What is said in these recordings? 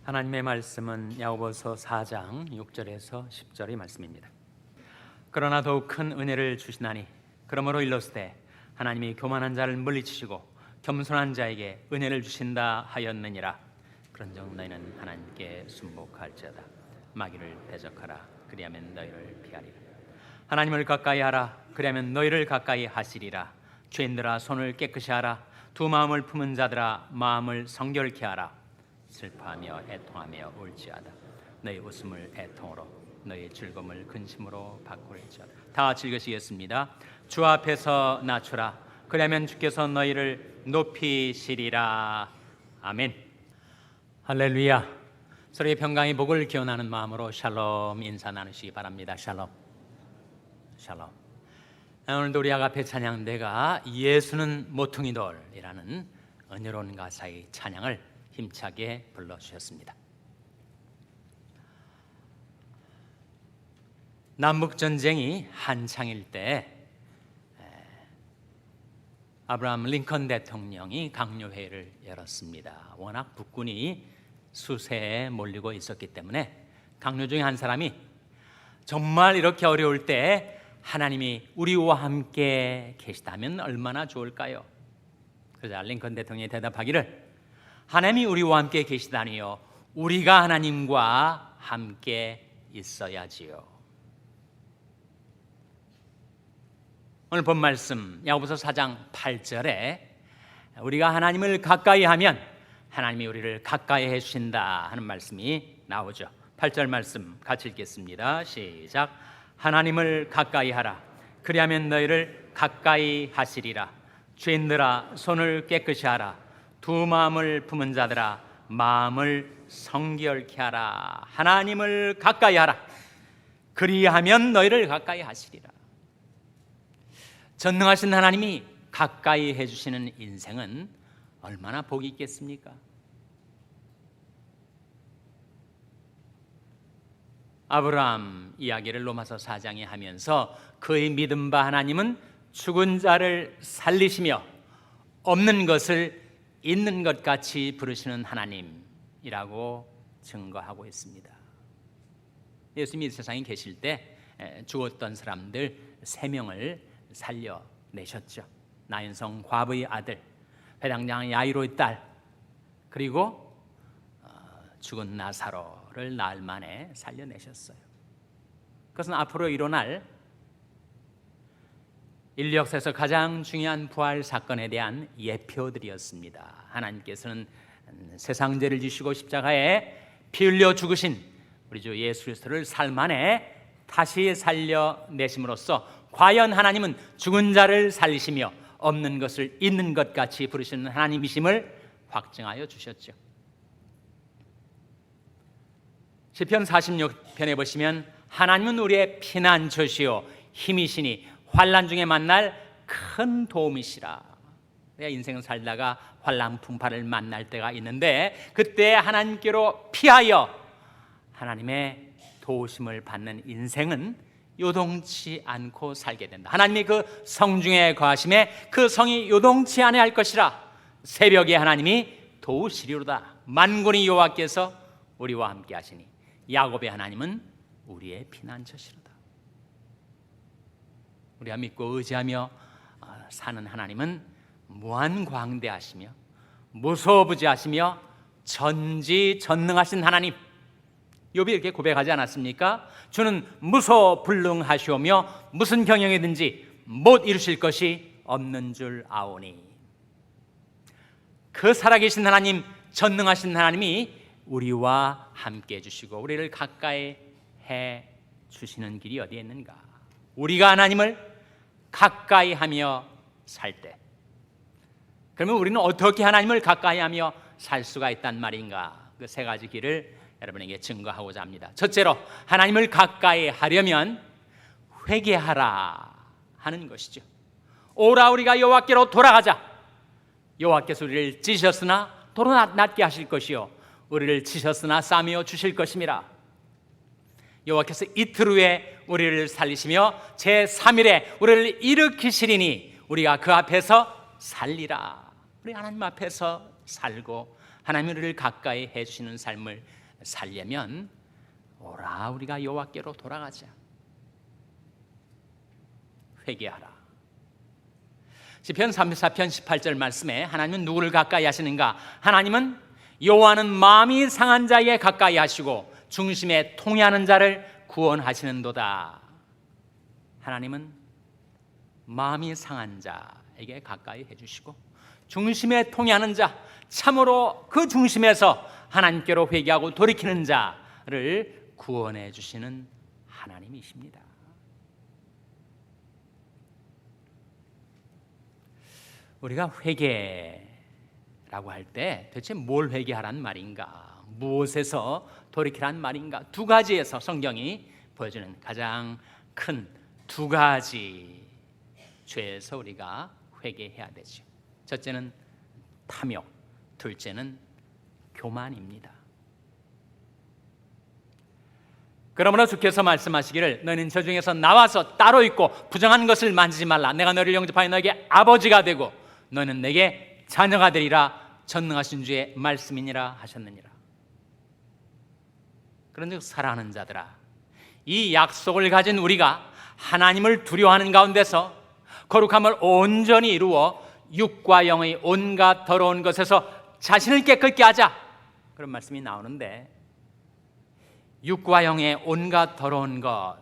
하나님의 말씀은 야고보서 4장 6절에서 10절의 말씀입니다. 그러나 더욱 큰 은혜를 주시나니 그러므로 일렀으되 하나님이 교만한 자를 물리치시고 겸손한 자에게 은혜를 주신다 하였느니라. 그런즉 너희는 하나님께 순복할지어다. 마귀를 대적하라. 그리하면 너희를 피하리라. 하나님을 가까이 하라. 그리하면 너희를 가까이 하시리라. 죄인들아 손을 깨끗이 하라. 두 마음을 품은 자들아 마음을 성결케 하라. 슬퍼하며 애통하며 울지어다. 너희 웃음을 애통으로 너희 즐거움을 근심으로 바꿀지어다. 다 즐기시겠습니다. 주 앞에서 낮추라. 그러면 주께서 너희를 높이시리라. 아멘. 할렐루야. 서로의 평강의 복을 기원하는 마음으로 샬롬 인사 나누시기 바랍니다. 샬롬. 샬롬. 오늘도 우리 앞에 찬양대가 예수는 모퉁이돌이라는 은혜로운 가사의 찬양을 힘차게 불러주셨습니다. 남북전쟁이 한창일 때 아브라함 링컨 대통령이 강요회의를 열었습니다. 워낙 북군이 수세에 몰리고 있었기 때문에 강요 중에 한 사람이 정말 이렇게 어려울 때 하나님이 우리와 함께 계시다면 얼마나 좋을까요? 그러자 링컨 대통령이 대답하기를 하나님이 우리와 함께 계시다니요 우리가 하나님과 함께 있어야지요. 오늘 본 말씀 야고보서 4장 8절에 우리가 하나님을 가까이 하면 하나님이 우리를 가까이 해주신다 하는 말씀이 나오죠. 8절 말씀 같이 읽겠습니다. 시작. 하나님을 가까이 하라. 그리하면 너희를 가까이 하시리라. 죄인들아 손을 깨끗이 하라. 두 마음을 품은 자들아 마음을 성결케 하라. 하나님을 가까이 하라. 그리하면 너희를 가까이 하시리라. 전능하신 하나님이 가까이 해주시는 인생은 얼마나 복이 있겠습니까? 아브라함 이야기를 로마서 4장에 하면서 그의 믿음 바 하나님은 죽은 자를 살리시며 없는 것을 있는 것 같이 부르시는 하나님이라고 증거하고 있습니다. 예수님이 이 세상에 계실 때 죽었던 사람들 3명을 살려내셨죠. 나인성 과부의 아들, 회당장 야이로의 딸, 그리고 죽은 나사로를 나흘 만에 살려내셨어요. 그것은 앞으로 일어날 인류 역사에서 가장 중요한 부활 사건에 대한 예표들이었습니다. 하나님께서는 세상 죄를 지시고 십자가에 피 흘려 죽으신 우리 주 예수 그리스도를 삶 안에 다시 살려내심으로써 과연 하나님은 죽은 자를 살리시며 없는 것을 있는 것 같이 부르시는 하나님이심을 확증하여 주셨죠. 시편 46편에 보시면 하나님은 우리의 피난처시요 힘이시니 환난 중에 만날 큰 도움이시라. 내가 인생을 살다가 환난 풍파를 만날 때가 있는데 그때 하나님께로 피하여 하나님의 도우심을 받는 인생은 요동치 않고 살게 된다. 하나님이 그 성중에 거하심에 그 성이 요동치 아니할 것이라. 새벽에 하나님이 도우시리로다. 만군의 여호와께서 우리와 함께 하시니 야곱의 하나님은 우리의 피난처시로다. 우리가 믿고 의지하며 사는 하나님은 무한광대하시며 무소부지하시며 전지전능하신 하나님. 욥이 이렇게 고백하지 않았습니까? 주는 무소불능하시오며 무슨 경영이든지 못 이루실 것이 없는 줄 아오니. 그 살아계신 하나님, 전능하신 하나님이 우리와 함께 해주시고 우리를 가까이 해주시는 길이 어디에 있는가? 우리가 하나님을 가까이 하며 살 때, 그러면 우리는 어떻게 하나님을 가까이 하며 살 수가 있단 말인가? 그 3가지 길을 여러분에게 증거하고자 합니다. 첫째로 하나님을 가까이 하려면 회개하라 하는 것이죠. 오라 우리가 여호와께로 돌아가자. 여호와께서 우리를 찢으셨으나 도로 낫게 하실 것이요 우리를 치셨으나 싸매어 주실 것임이라. 여호와께서 이틀 후에 우리를 살리시며 제3일에 우리를 일으키시리니 우리가 그 앞에서 살리라. 우리 하나님 앞에서 살고 하나님을 가까이 해주시는 삶을 살려면 오라 우리가 여호와께로 돌아가자. 회개하라. 시편 34편 18절 말씀에 하나님은 누구를 가까이 하시는가? 하나님은 여호와는 마음이 상한 자에 가까이 하시고 중심에 통회하는 자를 구원하시는도다. 하나님은 마음이 상한 자에게 가까이 해주시고 중심에 통회하는 자, 참으로 그 중심에서 하나님께로 회개하고 돌이키는 자를 구원해 주시는 하나님이십니다. 우리가 회개라고 할 때 도대체 뭘 회개하란 말인가? 무엇에서 돌이키란 말인가? 두 가지에서 성경이 보여주는 가장 큰 두 가지 죄에서 우리가 회개해야 되죠. 첫째는 탐욕, 둘째는 교만입니다. 그러므로 주께서 말씀하시기를 너희는 저 중에서 나와서 따로 있고 부정한 것을 만지지 말라. 내가 너를 영접하여 너에게 아버지가 되고 너는 내게 자녀가 되리라. 전능하신 주의 말씀이니라 하셨느니라. 그런즉 사랑하는 자들아, 이 약속을 가진 우리가 하나님을 두려워하는 가운데서 거룩함을 온전히 이루어 육과 영의 온갖 더러운 것에서 자신을 깨끗게 하자, 그런 말씀이 나오는데, 육과 영의 온갖 더러운 것,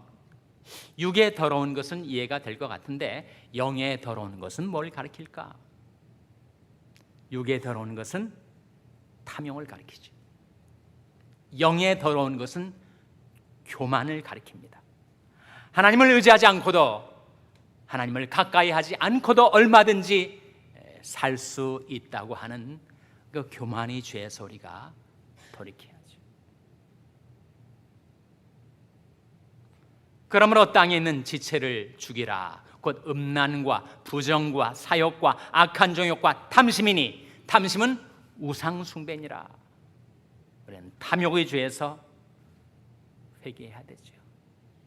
육의 더러운 것은 이해가 될 것 같은데 영의 더러운 것은 뭘 가리킬까? 육의 더러운 것은 탐욕을 가리키죠. 영의 더러운 것은 교만을 가리킵니다. 하나님을 의지하지 않고도, 하나님을 가까이 하지 않고도 얼마든지 살 수 있다고 하는 그 교만의 죄에서 우리가 돌이켜야죠. 그러므로 땅에 있는 지체를 죽이라. 곧 음란과 부정과 사욕과 악한 정욕과 탐심이니 탐심은 우상 숭배니라. 우리는 탐욕의 죄에서 회개해야 되죠.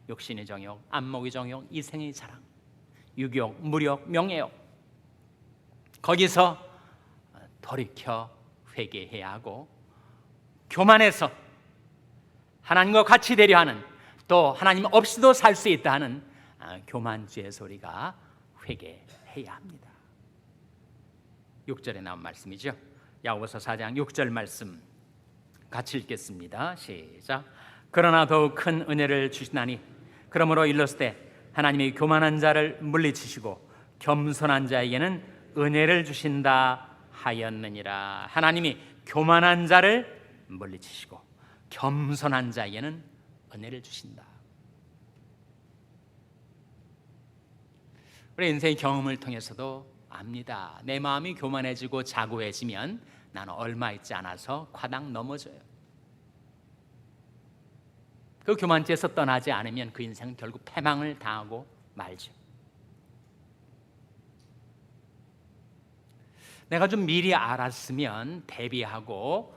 욕심의 정욕, 안목의 정욕, 이생의 자랑, 유욕, 무력, 명예욕, 거기서 돌이켜 회개해야 하고, 교만해서 하나님과 같이 되려 하는, 또 하나님 없이도 살 수 있다 하는 교만죄에서 우리가 회개해야 합니다. 6절에 나온 말씀이죠. 야고보서 4장 6절 말씀 같이 읽겠습니다. 시작. 그러나 더욱 큰 은혜를 주시나니 그러므로 일렀을 하나님이 교만한 자를 물리치시고 겸손한 자에게는 은혜를 주신다 하였느니라. 하나님이 교만한 자를 물리치시고 겸손한 자에게는 은혜를 주신다. 우리 인생의 경험을 통해서도 압니다. 내 마음이 교만해지고 자고해지면 나는 얼마 있지 않아서 과당 넘어져요. 그 교만죄에서 떠나지 않으면 그 인생은 결국 패망을 당하고 말죠. 내가 좀 미리 알았으면 대비하고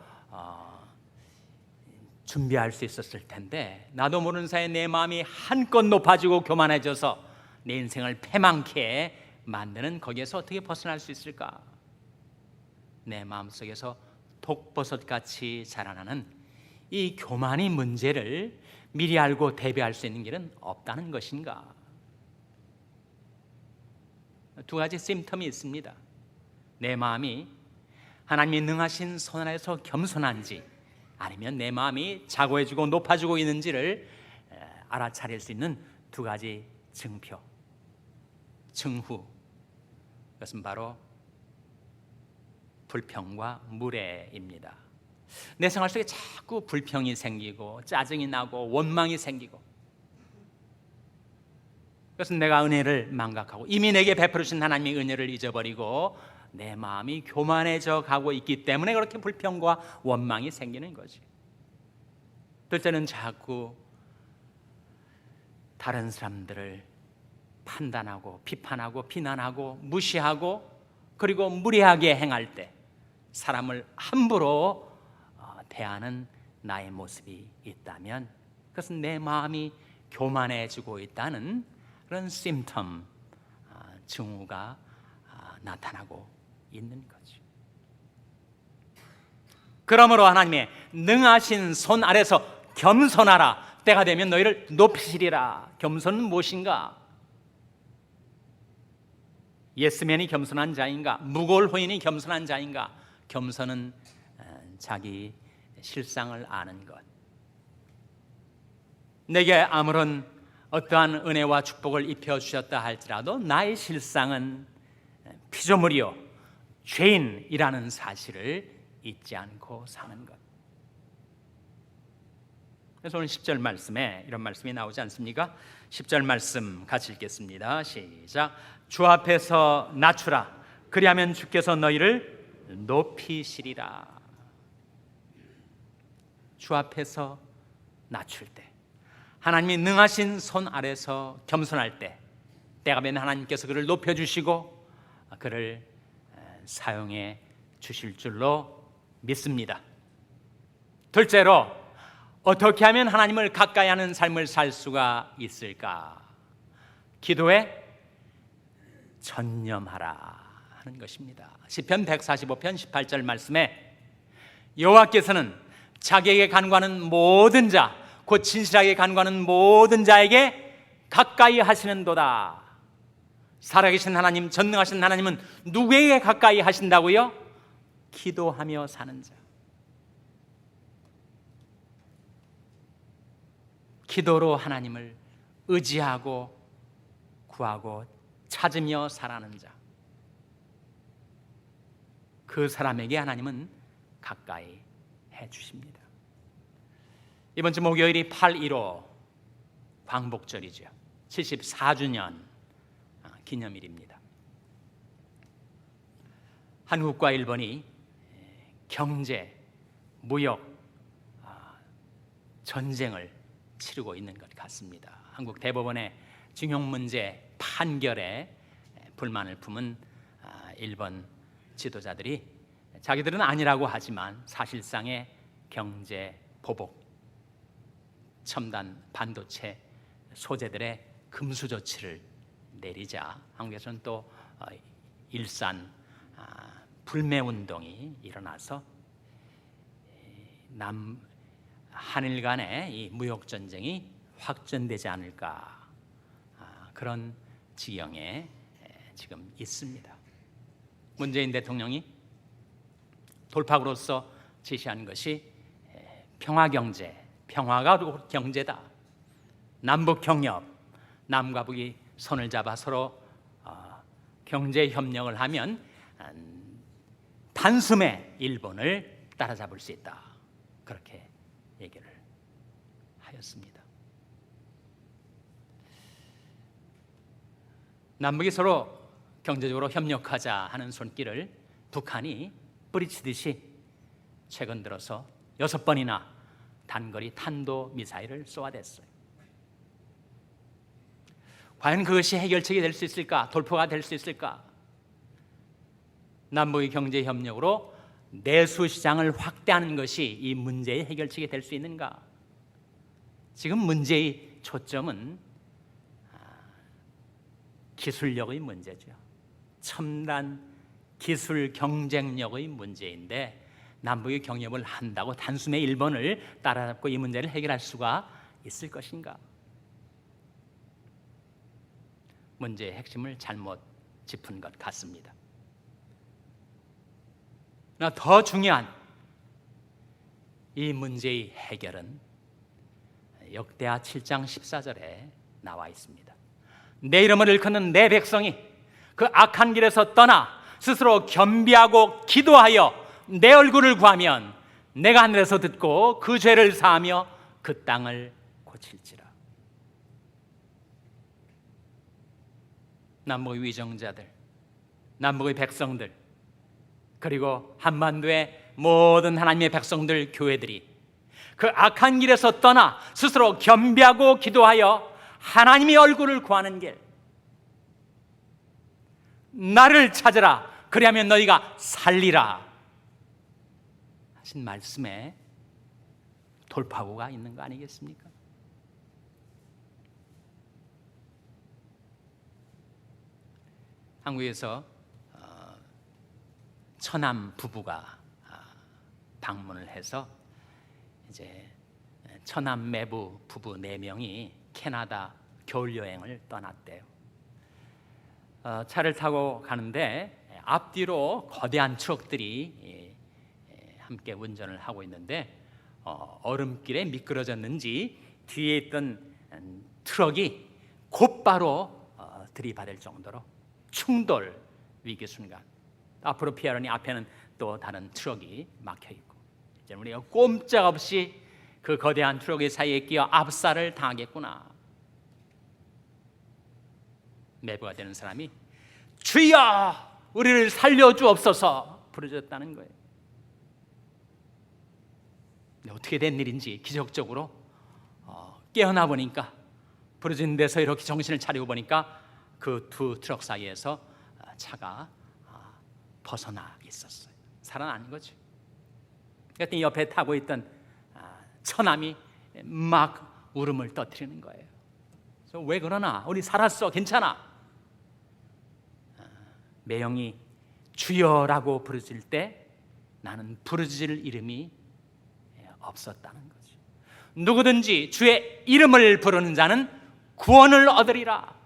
준비할 수 있었을 텐데, 나도 모르는 사이에 내 마음이 한껏 높아지고 교만해져서 내 인생을 패망케 만드는, 거기에서 어떻게 벗어날 수 있을까? 내 마음속에서 독버섯같이 자라나는 이 교만의 문제를 미리 알고 대비할 수 있는 길은 없다는 것인가? 두 가지 심텀이 있습니다. 내 마음이 하나님이 능하신 손 아래서 겸손한지, 아니면 내 마음이 자고해지고 높아지고 있는지를 알아차릴 수 있는 두 가지 증표, 증후. 그것은 바로 불평과 무례입니다. 내 생활 속에 자꾸 불평이 생기고 짜증이 나고 원망이 생기고, 그것은 내가 은혜를 망각하고 이미 내게 베풀으신 하나님의 은혜를 잊어버리고 내 마음이 교만해져 가고 있기 때문에 그렇게 불평과 원망이 생기는 거지. 둘째는 자꾸 다른 사람들을 판단하고 비판하고 비난하고 무시하고 그리고 무례하게 행할 때 사람을 함부로 대하는 나의 모습이 있다면, 그것은 내 마음이 교만해지고 있다는 그런 심텀, 증후가 나타나고 있는 거죠. 그러므로 하나님의 능하신 손 아래서 겸손하라. 때가 되면 너희를 높이시리라. 겸손은 무엇인가? 예스맨이 겸손한 자인가? 무골 호인이 겸손한 자인가? 겸손은 자기 실상을 아는 것. 내게 아무런 어떠한 은혜와 축복을 입혀주셨다 할지라도 나의 실상은 피조물이요 죄인이라는 사실을 잊지 않고 사는 것. 그래서 오늘 10절 말씀에 이런 말씀이 나오지 않습니까? 10절 말씀 같이 읽겠습니다. 시작. 주 앞에서 낮추라. 그리하면 주께서 너희를 높이시리라. 주 앞에서 낮출 때, 하나님이 능하신 손 아래서 겸손할 때, 때가 되면 하나님께서 그를 높여주시고 그를 사용해 주실 줄로 믿습니다. 둘째로, 어떻게 하면 하나님을 가까이 하는 삶을 살 수가 있을까? 기도에 전념하라 하는 것입니다. 시편 145편 18절 말씀에 여호와께서는 자기에게 간구하는 모든 자, 곧 진실하게 간구하는 모든 자에게 가까이 하시는도다. 살아계신 하나님, 전능하신 하나님은 누구에게 가까이 하신다고요? 기도하며 사는 자. 기도로 하나님을 의지하고 구하고 찾으며 살아가는 자, 그 사람에게 하나님은 가까이 해 주십니다. 이번 주 목요일이 8.15 광복절이죠. 74주년 기념일입니다. 한국과 일본이 경제, 무역 전쟁을 치르고 있는 것 같습니다. 한국 대법원의 징용 문제 판결에 불만을 품은 일본 지도자들이 자기들은 아니라고 하지만 사실상의 경제 보복, 첨단 반도체 소재들의 금수 조치를 내리자 한국에서는 또 일산 불매 운동이 일어나서 한일 간의 이 무역 전쟁이 확전되지 않을까, 그런 지경에 지금 있습니다. 문재인 대통령이 돌파구로서 제시한 것이 평화 경제, 평화가 경제다. 남북 경협, 남과 북이 손을 잡아 서로 경제 협력을 하면 단숨에 일본을 따라잡을 수 있다. 그렇게 얘기를 하였습니다. 남북이 서로 경제적으로 협력하자 하는 손길을 북한이 뿌리치듯이 최근 들어서 6번이나 단거리 탄도 미사일을 쏘아댔어요. 과연 그것이 해결책이 될 수 있을까? 돌파가 될 수 있을까? 남북의 경제 협력으로 내수 시장을 확대하는 것이 이 문제의 해결책이 될 수 있는가? 지금 문제의 초점은 기술력의 문제죠. 첨단 기술 경쟁력의 문제인데 남북이 경협을 한다고 단숨에 일본을 따라잡고 이 문제를 해결할 수가 있을 것인가? 문제의 핵심을 잘못 짚은 것 같습니다. 그러나 더 중요한 이 문제의 해결은 역대하 7장 14절에 나와 있습니다. 내 이름을 일컫는 내 백성이 그 악한 길에서 떠나 스스로 겸비하고 기도하여 내 얼굴을 구하면 내가 하늘에서 듣고 그 죄를 사하며 그 땅을 고칠지라. 남북의 위정자들, 남북의 백성들, 그리고 한반도의 모든 하나님의 백성들, 교회들이 그 악한 길에서 떠나 스스로 겸비하고 기도하여 하나님의 얼굴을 구하는 길, 나를 찾으라 그리하면 너희가 살리라 하신 말씀에 돌파구가 있는 거 아니겠습니까? 한국에서 처남 부부가 방문을 해서 이제 처남 매부 부부 4명이 캐나다 겨울 여행을 떠났대요. 차를 타고 가는데 앞뒤로 거대한 트럭들이 함께 운전을 하고 있는데 얼음길에 미끄러졌는지 뒤에 있던 트럭이 곧바로 들이받을 정도로 충돌 위기 순간, 앞으로 피하려니 앞에는 또 다른 트럭이 막혀 있고, 이제 우리가 꼼짝없이 그 거대한 트럭의 사이에 끼어 압살을 당하겠구나. 매부가 되는 사람이 주여 우리를 살려주옵소서 부르짖었다는 거예요. 어떻게 된 일인지 기적적으로 깨어나 보니까, 부르짖는 데서 이렇게 정신을 차리고 보니까 그 두 트럭 사이에서 차가 벗어나 있었어요. 살아난 거죠. 그랬더니 옆에 타고 있던 처남이 막 울음을 터뜨리는 거예요. 그래서 왜 그러나? 우리 살았어, 괜찮아. 매형이 주여라고 부르짖을 때 나는 부르짖을 이름이 없었다는 거죠. 누구든지 주의 이름을 부르는 자는 구원을 얻으리라.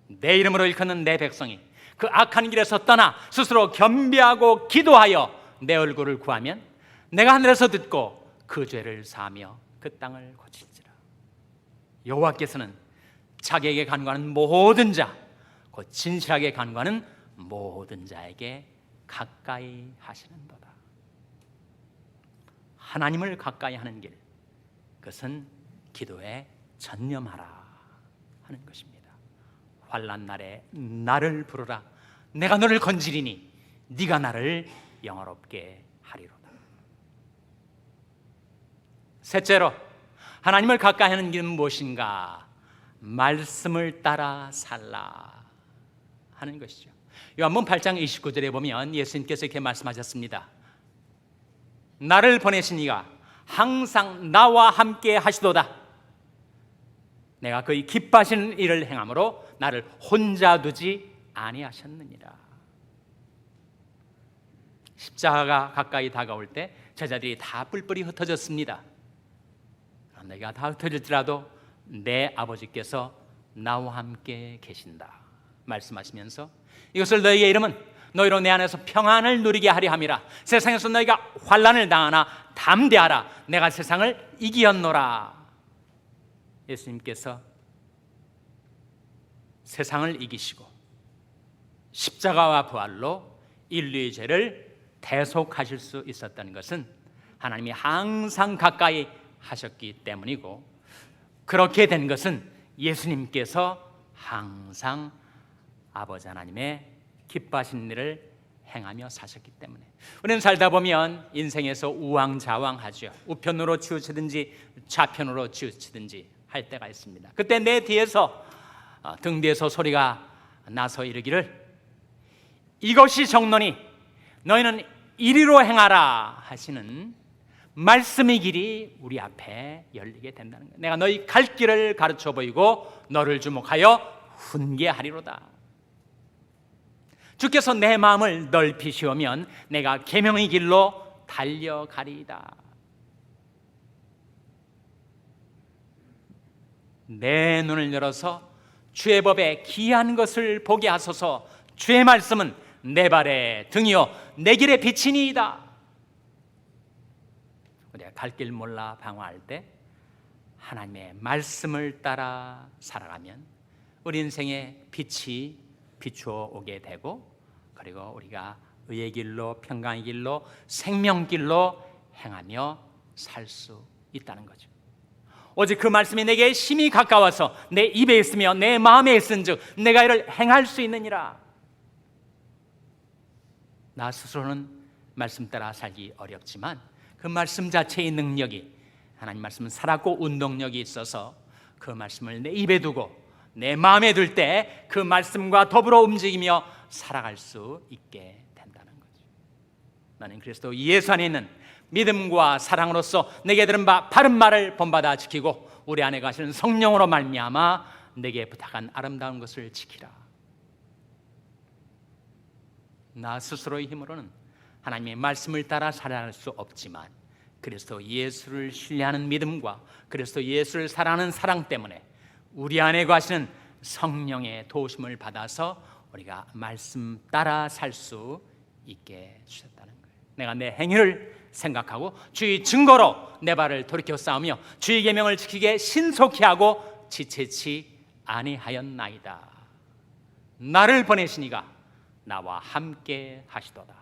내 이름으로 일컫는 내 백성이 그 악한 길에서 떠나 스스로 겸비하고 기도하여 내 얼굴을 구하면 내가 하늘에서 듣고 그 죄를 사하며 그 땅을 고칠지라. 여호와께서는 자기에게 간구하는 모든 자, 곧 진실하게 간구하는 모든 자에게 가까이 하시는도다. 하나님을 가까이 하는 길, 그것은 기도에 전념하라 하는 것입니다. 환난 날에 나를 부르라. 내가 너를 건지리니 네가 나를 영화롭게 하리로다. 셋째로, 하나님을 가까이 하는 길은 무엇인가? 말씀을 따라 살라 하는 것이죠. 요한복음 8장 29절에 보면 예수님께서 이렇게 말씀하셨습니다. 나를 보내신 이가 항상 나와 함께 하시도다. 내가 그의 기뻐하시는 일을 행함으로 나를 혼자 두지 아니하셨느니라. 십자가가 가까이 다가올 때 제자들이 다 뿔뿔이 흩어졌습니다. 내가 다 흩어질지라도 내 아버지께서 나와 함께 계신다 말씀하시면서 이것을 너희에게 이름은 너희로 내 안에서 평안을 누리게 하려 함이라. 세상에서 너희가 환난을 당하나 담대하라. 내가 세상을 이기었노라. 예수님께서 세상을 이기시고 십자가와 부활로 인류의 죄를 대속하실 수 있었다는 것은 하나님이 항상 가까이 하셨기 때문이고, 그렇게 된 것은 예수님께서 항상 아버지 하나님의 기뻐하신 일을 행하며 사셨기 때문에. 우리는 살다 보면 인생에서 우왕좌왕하죠. 우편으로 치우치든지 좌편으로 치우치든지 할 때가 있습니다. 그때 내 뒤에서 등 뒤에서 소리가 나서 이르기를 이것이 정론이 너희는 이리로 행하라 하시는 말씀의 길이 우리 앞에 열리게 된다는 거예요. 내가 너희 갈 길을 가르쳐 보이고 너를 주목하여 훈계하리로다. 주께서 내 마음을 넓히시오면 내가 계명의 길로 달려가리이다. 내 눈을 열어서 주의 법에 기이한 것을 보게 하소서. 주의 말씀은 내 발의 등이요 내 길의 빛이니이다. 우리가 갈 길 몰라 방황할 때 하나님의 말씀을 따라 살아가면 우리 인생의 빛이 비추어 오게 되고, 그리고 우리가 의의 길로, 평강의 길로, 생명길로 행하며 살 수 있다는 거죠. 오직 그 말씀이 내게 심히 가까워서 내 입에 있으며 내 마음에 있은즉 내가 이를 행할 수 있느니라. 나 스스로는 말씀 따라 살기 어렵지만 그 말씀 자체의 능력이, 하나님 말씀은 살았고 운동력이 있어서 그 말씀을 내 입에 두고 내 마음에 둘 때 그 말씀과 더불어 움직이며 살아갈 수 있게 된다는 거죠. 나는 그리스도 예수 안에 있는 믿음과 사랑으로서 내게 들은 바 바른 말을 본받아 지키고 우리 안에 가시는 성령으로 말미암아 내게 부탁한 아름다운 것을 지키라. 나 스스로의 힘으로는 하나님의 말씀을 따라 살아갈 수 없지만 그리스도 예수를 신뢰하는 믿음과 그리스도 예수를 사랑하는 사랑 때문에 우리 안에 거하시는 성령의 도우심을 받아서 우리가 말씀 따라 살 수 있게 주셨다는 거예요. 내가 내 행위를 생각하고 주의 증거로 내 발을 돌이켜 싸우며 주의 계명을 지키게 신속히 하고 지체치 아니하였나이다. 나를 보내시니가 나와 함께 하시도다.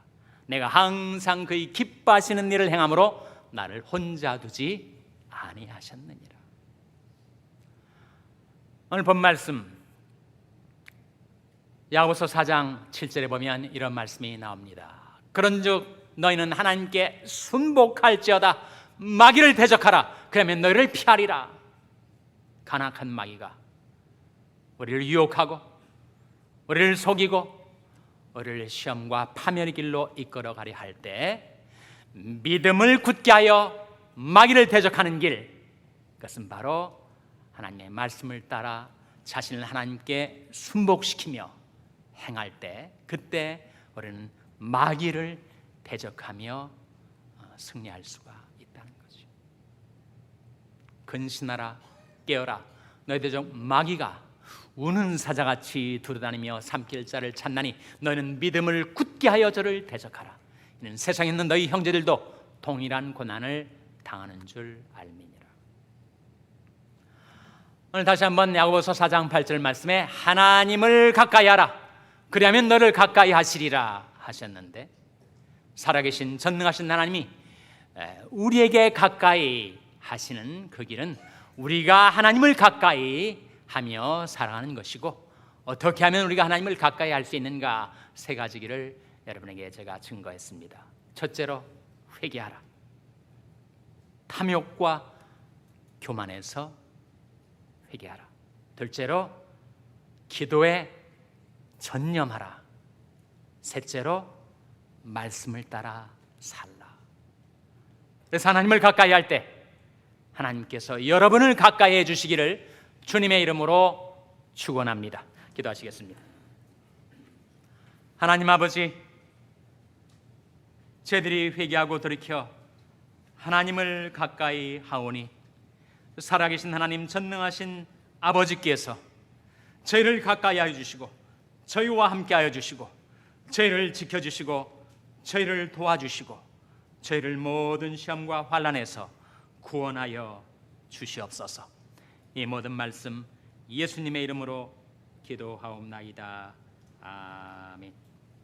내가 항상 그의 기뻐하시는 일을 행함으로 나를 혼자 두지 아니하셨느니라. 오늘 본 말씀 야고보서 4장 7절에 보면 이런 말씀이 나옵니다. 그런즉 너희는 하나님께 순복할지어다. 마귀를 대적하라. 그러면 너희를 피하리라. 간악한 마귀가 우리를 유혹하고 우리를 속이고 우리를 시험과 파멸의 길로 이끌어가려 할 때 믿음을 굳게 하여 마귀를 대적하는 길, 그것은 바로 하나님의 말씀을 따라 자신을 하나님께 순복시키며 행할 때, 그때 우리는 마귀를 대적하며 승리할 수가 있다는 거죠. 근신하라, 깨어라. 너희 대적 마귀가 우는 사자같이 두루다니며 삼킬 자를 찾나니 너희는 믿음을 굳게 하여 저를 대적하라. 이는 세상에 있는 너희 형제들도 동일한 고난을 당하는 줄 알미니라. 오늘 다시 한번 야고보서 4장 8절 말씀에 하나님을 가까이 하라. 그리하면 너를 가까이 하시리라 하셨는데, 살아계신 전능하신 하나님이 우리에게 가까이 하시는 그 길은 우리가 하나님을 가까이 하며 살아가는 것이고, 어떻게 하면 우리가 하나님을 가까이 할 수 있는가, 세 가지 길을 여러분에게 제가 증거했습니다. 첫째로 회개하라. 탐욕과 교만에서 회개하라. 둘째로 기도에 전념하라. 셋째로 말씀을 따라 살라. 그래서 하나님을 가까이 할 때 하나님께서 여러분을 가까이 해주시기를 주님의 이름으로 축원합니다. 기도하시겠습니다. 하나님 아버지, 저희들이 회개하고 돌이켜 하나님을 가까이 하오니 살아계신 하나님, 전능하신 아버지께서 저희를 가까이 하여 주시고 저희와 함께 하여 주시고 저희를 지켜주시고 저희를 도와주시고 저희를 모든 시험과 환난에서 구원하여 주시옵소서. 이 모든 말씀 예수님의 이름으로 기도하옵나이다. 아멘.